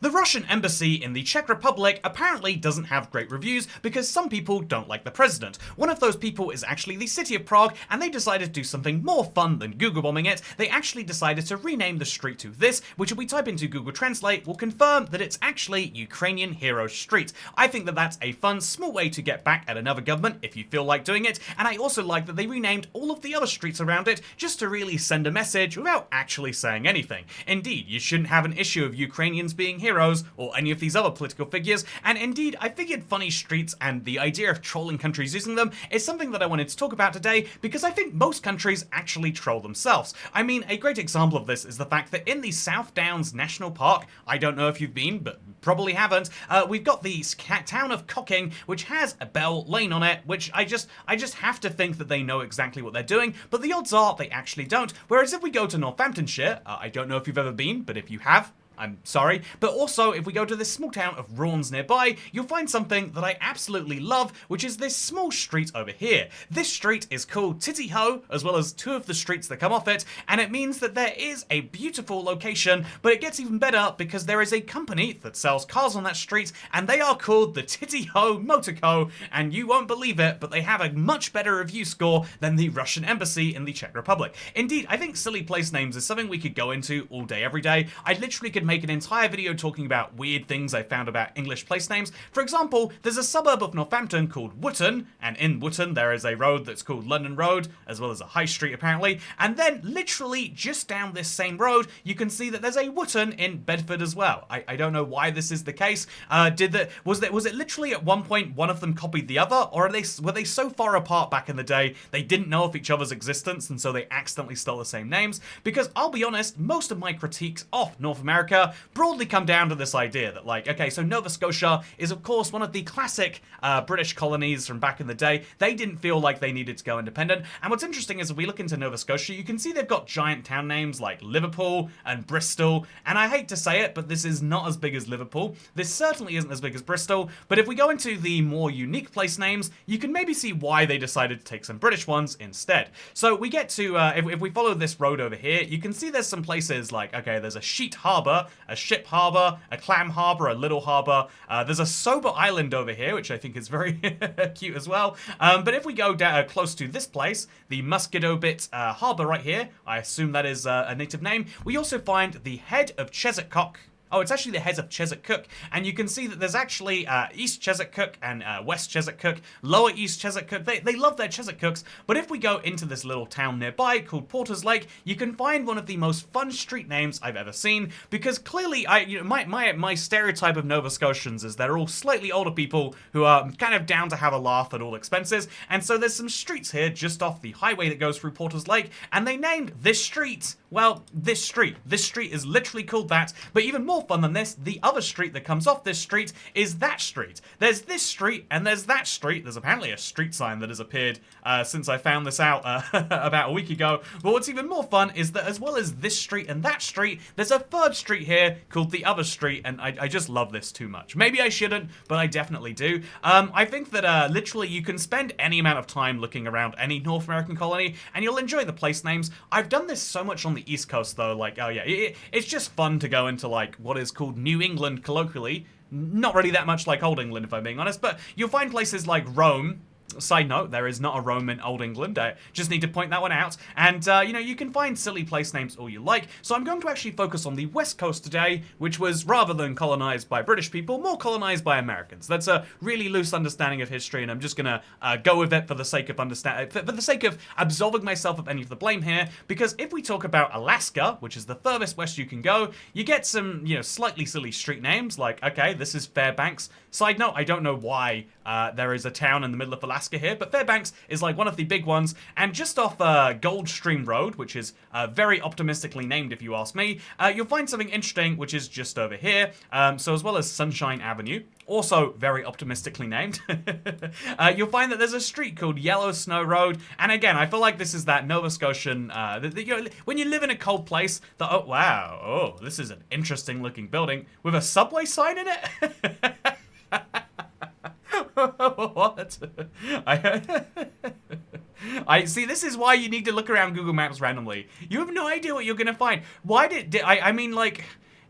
The Russian embassy in the Czech Republic apparently doesn't have great reviews because some people don't like the president. One of those people is actually the city of Prague, and they decided to do something more fun than Google bombing it. They actually decided to rename the street to this, which if we type into Google Translate will confirm that it's actually Ukrainian Hero Street. I think that that's a fun, small way to get back at another government if you feel like doing it, and I also like that they renamed all of the other streets around it just to really send a message without actually saying anything. Indeed, you shouldn't have an issue of Ukrainians being heroes or any of these other political figures, and indeed I figured funny streets and the idea of trolling countries using them is something that I wanted to talk about today because I think most countries actually troll themselves. I mean, a great example of this is the fact that in the South Downs National Park, I don't know if you've been, but probably haven't, we've got the town of Cocking, which has a Bell Lane on it, which I just have to think that they know exactly what they're doing, but the odds are they actually don't. Whereas if we go to Northamptonshire, I don't know if you've ever been, but if you have, I'm sorry, but also if we go to this small town of Raunds nearby, you'll find something that I absolutely love, which is this small street over here. This street is called Titty Ho, as well as two of the streets that come off it, and it means that there is a beautiful location, but it gets even better because there is a company that sells cars on that street, and they are called the Titty Ho Motor Co, and you won't believe it, but they have a much better review score than the Russian embassy in the Czech Republic. Indeed, I think silly place names is something we could go into all day, every day. I literally could make an entire video talking about weird things I found about English place names. For example, there's a suburb of Northampton called Wootton, and in Wootton there is a road that's called London Road, as well as a high street apparently, and then literally just down this same road you can see that there's a Wootton in Bedford as well. I don't know why this is the case. Was it literally at one point one of them copied the other, or were they so far apart back in the day they didn't know of each other's existence and so they accidentally stole the same names? Because I'll be honest, most of my critiques of North America broadly come down to this idea that, like, okay, so Nova Scotia is of course one of the classic British colonies from back in the day. They didn't feel like they needed to go independent, and what's interesting is if we look into Nova Scotia, you can see they've got giant town names like Liverpool and Bristol, and I hate to say it, but this is not as big as Liverpool. This certainly isn't as big as Bristol, but if we go into the more unique place names, you can maybe see why they decided to take some British ones instead. So we get to, if we follow this road over here, you can see there's some places like, okay, there's a sheet harbour, a ship harbour, a clam harbour, a little harbour. There's a sober island over here, which I think is very cute as well. But if we go down close to this place, the Muscato Bit harbour right here, I assume that is a native name, we also find the head of Chesapeake. Oh, it's actually the heads of Chesapeake, and you can see that there's actually East Chesapeake and West Chesapeake, Lower East Chesapeake. They love their Chesapeakes, but if we go into this little town nearby called Porter's Lake, you can find one of the most fun street names I've ever seen, because clearly, my stereotype of Nova Scotians is they're all slightly older people who are kind of down to have a laugh at all expenses, and so there's some streets here just off the highway that goes through Porter's Lake, and they named this street, well, this street. This street is literally called that, but even more fun than this, the other street that comes off this street is that street. There's this street and there's that street. There's apparently a street sign that has appeared since I found this out about a week ago. But what's even more fun is that as well as this street and that street, there's a third street here called the other street, and I just love this too much. Maybe I shouldn't, but I definitely do. I think that literally you can spend any amount of time looking around any North American colony and you'll enjoy the place names. I've done this so much on the East Coast though, like, oh yeah, it's just fun to go into like what is called New England colloquially. Not really that much like Old England if I'm being honest, but you'll find places like Rome. Side note, there is not a Rome in Old England. I just need to point that one out. And, you know, you can find silly place names all you like. So I'm going to actually focus on the West Coast today, which was, rather than colonized by British people, more colonized by Americans. That's a really loose understanding of history, and I'm just gonna go with it for the sake of for the sake of absolving myself of any of the blame here. Because if we talk about Alaska, which is the furthest west you can go, you get some, you know, slightly silly street names. Like, okay, this is Fairbanks. Side note, I don't know why there is a town in the middle of Alaska here, but Fairbanks is like one of the big ones, and just off Goldstream Road, which is very optimistically named if you ask me, you'll find something interesting which is just over here. So as well as Sunshine Avenue, also very optimistically named, you'll find that there's a street called Yellow Snow Road, and again, I feel like this is that Nova Scotian, you know, when you live in a cold place, oh wow, oh, this is an interesting looking building with a subway sign in it? What? I see. This is why you need to look around Google Maps randomly. You have no idea what you're gonna find. Why I mean, like,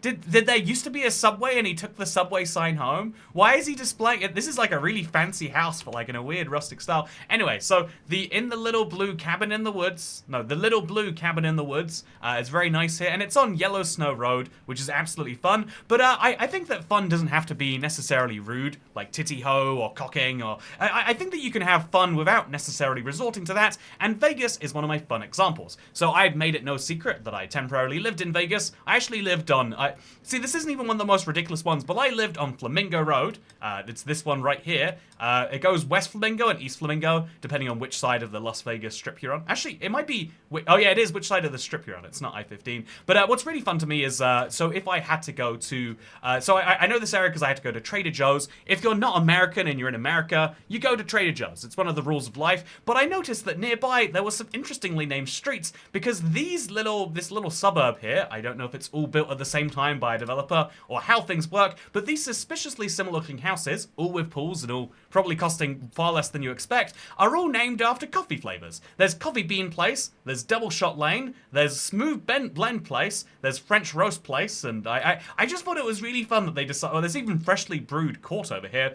Did there used to be a subway and he took the subway sign home? Why is he displaying it? This is like a really fancy house for like in a weird rustic style. Anyway, so the little blue cabin in the woods. No, the little blue cabin in the woods is very nice here, and it's on Yellow Snow Road, which is absolutely fun. But I think that fun doesn't have to be necessarily rude, like titty ho or cocking, or I think that you can have fun without necessarily resorting to that. And Vegas is one of my fun examples. So I've made it no secret that I temporarily lived in Vegas. I actually lived on. See, this isn't even one of the most ridiculous ones, but I lived on Flamingo Road. It's this one right here. It goes West Flamingo and East Flamingo, depending on which side of the Las Vegas Strip you're on. Actually, it might be... Oh yeah, it is which side of the Strip you're on. It's not I-15. But what's really fun to me is, so if I had to go to... so I know this area because I had to go to Trader Joe's. If you're not American and you're in America, you go to Trader Joe's. It's one of the rules of life. But I noticed that nearby there were some interestingly named streets, because this little suburb here, I don't know if it's all built at the same time by a developer or how things work, but these suspiciously similar looking houses, all with pools and all probably costing far less than you expect, are all named after coffee flavors. There's Coffee Bean Place, there's Double Shot Lane, there's Smooth Blend Place, there's French Roast Place, and I just thought it was really fun that they decided, oh, there's even Freshly Brewed Court over here.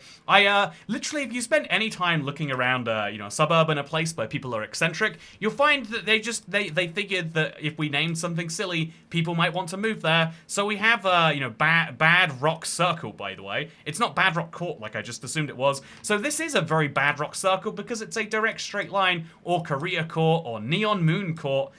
Literally, if you spend any time looking around, a suburb and a place where people are eccentric, you'll find that they figured that if we named something silly, people might want to move there. So we have, Bad Rock Circle, by the way. It's not Bad Rock Court like I just assumed it was. So this is a very Bad Rock Circle because it's a direct straight line, or Korea Court, or Neon Moon Court,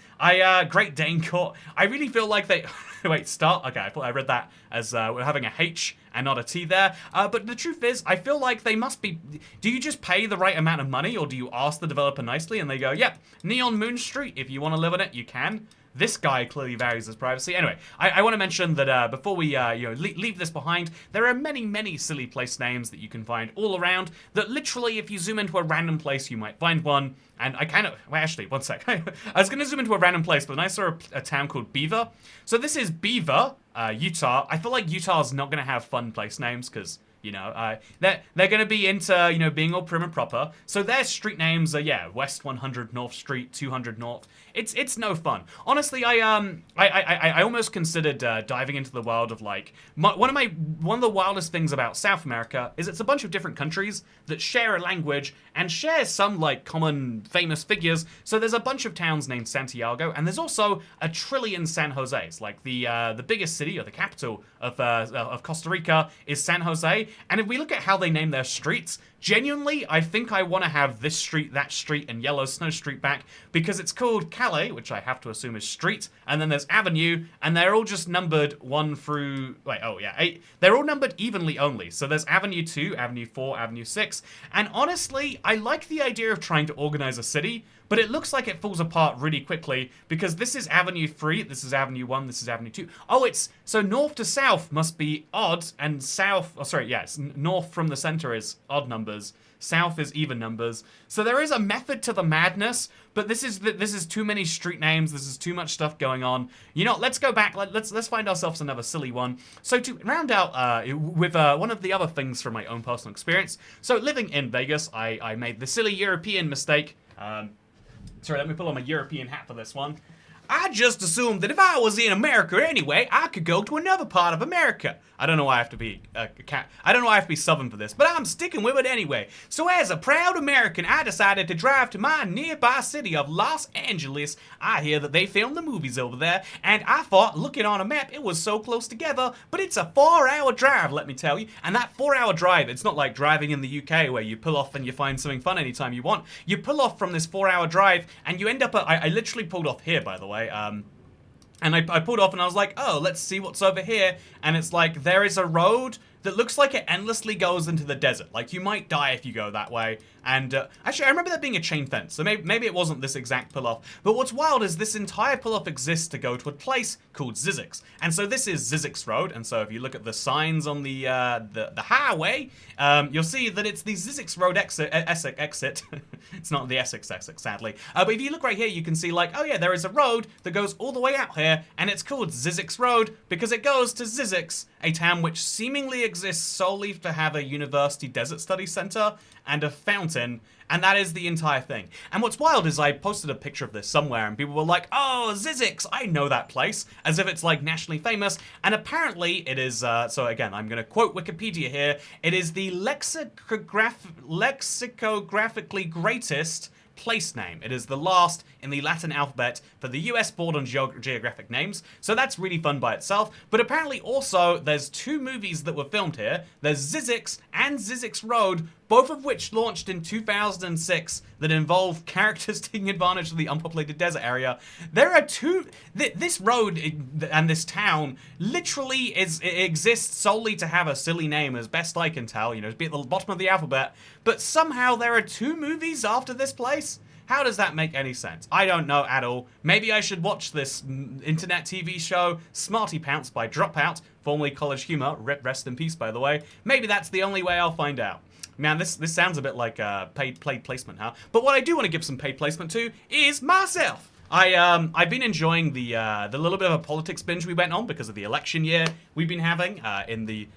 Great Dane Court. I really feel like they... Wait, start? Okay, I thought I read that as we're having a H and not a T there. But the truth is, I feel like they must be... Do you just pay the right amount of money, or do you ask the developer nicely and they go, yep, Neon Moon Street, if you want to live on it, you can? This guy clearly values his privacy. Anyway, I want to mention that before we leave this behind, there are many silly place names that you can find all around, that literally if you zoom into a random place you might find one. And I kind of, well, actually, one sec. I was going to zoom into a random place, but then I saw a town called Beaver. So this is Beaver, Utah. I feel like Utah's not going to have fun place names because... they're going to be into, being all prim and proper. So their street names are, West 100 North Street, 200 North. It's no fun. Honestly, I almost considered diving into the world of, like, one of the wildest things about South America is it's a bunch of different countries that share a language and share some, like, common famous figures. So there's a bunch of towns named Santiago, and there's also a trillion San Joses. Like, the biggest city, or the capital of Costa Rica is San Jose. And if we look at how they name their streets, genuinely, I think I want to have this street, that street, and Yellow Snow Street back, because it's called Calais, which I have to assume is street, and then there's Avenue, and they're all just numbered 1 through... Wait, oh yeah, 8. They're all numbered evenly only. So there's Avenue 2, Avenue 4, Avenue 6, and honestly, I like the idea of trying to organize a city, but it looks like it falls apart really quickly, because this is Avenue 3, this is Avenue 1, this is Avenue 2. Oh, so north to south must be odd, and south... Oh, sorry, yes, north from the center is odd numbers, south is even numbers. So there is a method to the madness, but this is too many street names, this is too much stuff going on. Let's go back, let's find ourselves another silly one. So to round out with one of the other things from my own personal experience, so living in Vegas, I made the silly European mistake. Sorry, let me pull on my European hat for this one. I just assumed that if I was in America anyway, I could go to another part of America. I don't know why I have to be I don't know why I have to be Southern for this, but I'm sticking with it anyway. So as a proud American, I decided to drive to my nearby city of Los Angeles. I hear that they filmed the movies over there, and I thought, looking on a map, it was so close together, but it's a 4-hour drive, let me tell you. And that 4-hour drive, it's not like driving in the UK where you pull off and you find something fun anytime you want. You pull off from this 4-hour drive, and you end up at, I literally pulled off here, by the way. And I pulled off and I was like, oh, let's see what's over here. And it's like, there is a road that looks like it endlessly goes into the desert. Like, you might die if you go that way. And actually, I remember there being a chain fence, so maybe it wasn't this exact pull-off. But what's wild is this entire pull-off exists to go to a place called Zzyzx. And so this is Zzyzx Road, and so if you look at the signs on the highway, you'll see that it's the Zzyzx Road exit. It's not the Essex exit, sadly. But if you look right here, you can see, like, oh yeah, there is a road that goes all the way out here, and it's called Zzyzx Road because it goes to Zzyzx, a town which seemingly exists solely to have a university desert study center and a fountain, and that is the entire thing. And what's wild is I posted a picture of this somewhere, and people were like, oh, Zzyzx, I know that place, as if it's like nationally famous, and apparently it is, so again, I'm gonna quote Wikipedia here, it is the lexicographically greatest place name. It is the last in the Latin alphabet for the US board on geographic names, so that's really fun by itself. But apparently also, there's 2 movies that were filmed here. There's Zzyzx and Zzyzx Road, both of which launched in 2006 that involve characters taking advantage of the unpopulated desert area. There are 2, this road and this town literally exists solely to have a silly name, as best I can tell, you know, to be at the bottom of the alphabet, but somehow there are 2 movies after this place? How does that make any sense? I don't know at all. Maybe I should watch this internet TV show, Smarty Pants by Dropout, formerly College Humor, rest in peace by the way. Maybe that's the only way I'll find out. Man, this sounds a bit like paid placement, huh? But what I do want to give some paid placement to is myself. I've been enjoying the little bit of a politics binge we went on because of the election year we've been having in the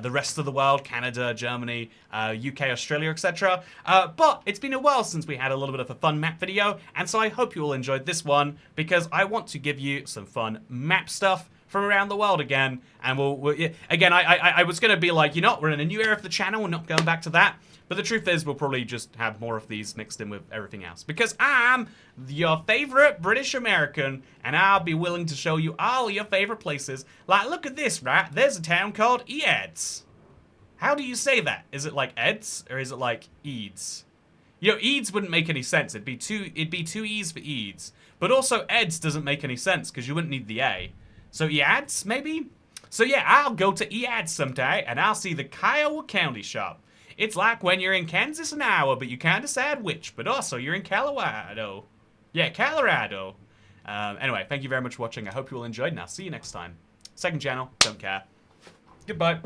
rest of the world, Canada, Germany, UK, Australia, etc. But it's been a while since we had a little bit of a fun map video, and so I hope you all enjoyed this one because I want to give you some fun map stuff from around the world again, and again, I was gonna be like, you know, we're in a new era of the channel, we're not going back to that, but the truth is we'll probably just have more of these mixed in with everything else, because I'm your favorite British American, and I'll be willing to show you all your favorite places. Like, look at this, right? There's a town called Eads. How do you say that? Is it like Eds, or is it like Eads? You know, Eads wouldn't make any sense. It'd be two E's for Eads, but also Eds doesn't make any sense because you wouldn't need the A. So Eads, maybe? So yeah, I'll go to Eads someday, and I'll see the Kiowa County shop. It's like when you're in Kansas and Iowa, but you can't decide which, but also you're in Colorado. Yeah, Colorado. Anyway, thank you very much for watching. I hope you all enjoyed, and I'll see you next time. Second channel, don't care. Goodbye.